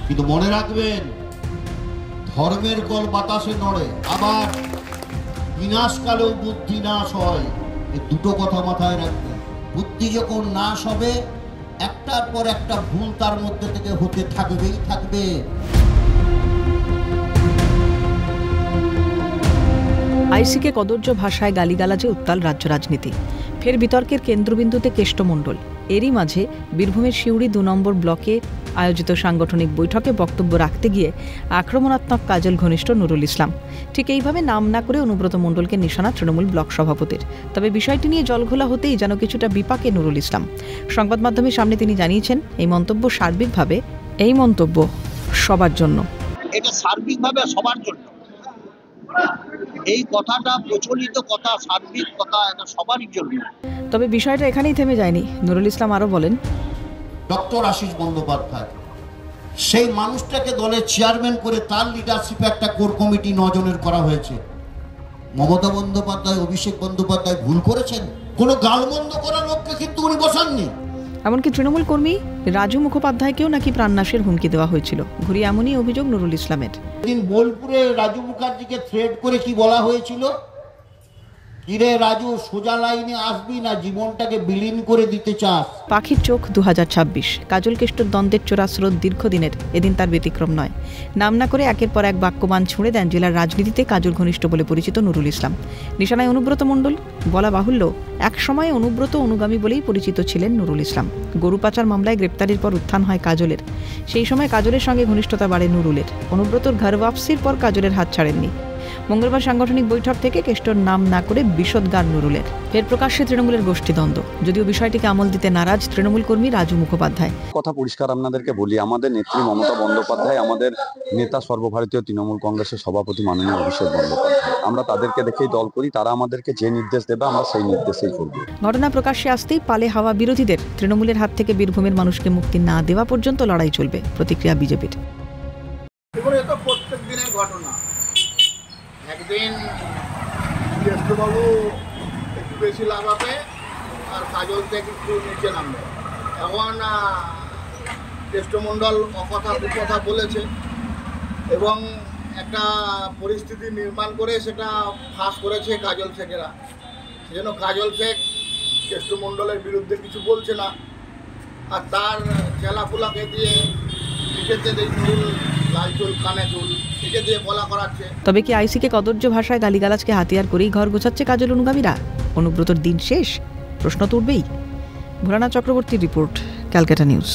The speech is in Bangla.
কিন্তু মনে রাখবেন, ধর্মের কল বাতাসে নড়ে, আবার বিনাশকালেও বুদ্ধি নাশ হয়। এই দুটো কথা মাথায় রাখবেন। বুদ্ধি যখন নাশ হবে, একটার পর একটা ভুল তার মধ্যে থেকে হতে থাকবেই থাকবে। আইসিকে কদর্য ভাষায় গালিগালাজে উত্তাল রাজ্য রাজনীতি। ফের বিতর্কের কেন্দ্রবিন্দুতে কেষ্টমণ্ডল। এরই মাঝে বীরভূমের সিউড়ি ২ নম্বর ব্লকে আয়োজিত সাংগঠনিক বৈঠকে বক্তব্য রাখতে গিয়ে আক্রমণাত্মক কাজল ঘনিষ্ঠ নুরুল ইসলাম। ঠিক এইভাবে নাম না করে অনুব্রত মণ্ডলকে নিশানা তৃণমূল ব্লক সভাপতির। তবে বিষয়টি নিয়ে জলঘোলা হতেই যেন কিছুটা বিপাকে নুরুল ইসলাম। সংবাদ মাধ্যমের সামনে তিনি জানিয়েছেন, এই মন্তব্য সার্বিকভাবে সবার জন্য। এটা সার্বিকভাবে সবার জন্য। এই কথাটা প্রচলিত কথা, সার্বিক কথা, এটা সবারই জন্য। তবে বিষয়টা এখানেই থেমে যায়নি। নুরুল ইসলাম আরও বলেন, ডক্টর আশিস বন্দ্যোপাধ্যায় সেই মানুষটাকে দলের চেয়ারম্যান করে তার লিডারশিপে একটা কোর কমিটি 9 জনের করা হয়েছে। মমতা বন্দ্যোপাধ্যায়, অভিষেক বন্দ্যোপাধ্যায় ভুল করেছেন? কোনো গালমন্দ করার লোককে কিন্তু উনি বসাননি। এমনকি তৃণমূল কর্মী রাজু মুখোপাধ্যায়কেও নাকি প্রাণনাশের হুমকি দেওয়া হয়েছিল। ঘুরিয়ে এমনই অভিযোগ নুরুল ইসলামের। দিন বোলপুরে রাজু মুখার্জিকে থ্রেট করে কি বলা হয়েছিল? কিরে রাজু, সোজা লাইনে আসবি না জীবনটাকে বিলীন করে দিতে চাস? পাখির চোখ 2026 কাজল কেষ্টর দ্বন্দ্বের চোরা স্রোত দীর্ঘদিনের, এদিন তার ব্যতিক্রম নয়। নাম না করে একের পর এক বাক্যবান ছুঁড়ে দেন জেলার রাজনীতিতে কাজল ঘনিষ্ঠ বলে পরিচিত নুরুল ইসলাম। নিশানায় অনুব্রত মণ্ডল। বলা বাহুল্য, একসময় অনুব্রত অনুগামী বলেই পরিচিত ছিলেন নুরুল ইসলাম। গরু পাচার মামলায় গ্রেপ্তারির পর উত্থান হয় কাজলের। সেই সময় কাজলের সঙ্গে ঘনিষ্ঠতা বাড়ে নুরুলের। অনুব্রতর ঘর ওয়াপসির পর কাজলের হাত ছাড়েননি। মঙ্গলবার সাংগঠনিক বৈঠক থেকে কেষ্টর নাম না করে বিশদগার নুরুলের। ফের প্রকাশ্যে তৃণমূলের গোষ্ঠীদ্বন্দ্ব। যদিও বিষয়টিকে আমল দিতে নারাজ তৃণমূল কর্মী রাজু মুখোপাধ্যায়। কথা পরিষ্কার আপনাদেরকে বলি, আমাদের নেত্রী মমতা বন্দ্যোপাধ্যায়, আমাদের নেতা সর্বভারতীয় তৃণমূল কংগ্রেসের সভাপতি মাননীয় অভিষেক বন্দ্যোপাধ্যায়, আমরা তাদেরকে দেখেই দল করি। তারা আমাদেরকে যে নির্দেশ দেবে আমরা সেই নির্দেশেই করব। ঘটনা প্রকাশ্যে আসতেই পালে হাওয়া বিরোধীদের। তৃণমূলের হাত থেকে বীরভূমের মানুষকে মুক্তি না দেওয়া পর্যন্ত লড়াই চলবে, প্রতিক্রিয়া বিজেপির। প্রত্যেক দিনের ঘটনা। একদিন জ্যেষ্ঠবাবু একটু বেশি লাগাবে আর কাজল থেকে একটু নিচে নামবে। এখন জ্যেষ্ঠমণ্ডল অকথা দুকথা বলেছে এবং একটা পরিস্থিতি নির্মাণ করে সেটা ফাঁস করেছে কাজল শেখেরা। সেজন্য কাজল শেখ জ্যেষ্ঠমণ্ডলের বিরুদ্ধে কিছু বলছে না, আর তার চেলাফুলাকে দিয়ে লিখেছে যে নুরুল লাল চুল কানে চুল লিখে দিয়ে বলা করাচ্ছে। তবে কি আইসিকে কদর্য ভাষায় গালিগালাজকে হাতিয়ার করেই ঘর গোছাচ্ছে কাজল অনুগামীরা? অনুব্রতর দিন শেষ? প্রশ্ন তো উঠবেই। ভোলানাথ চক্রবর্তীর রিপোর্ট, ক্যালকাটা নিউজ।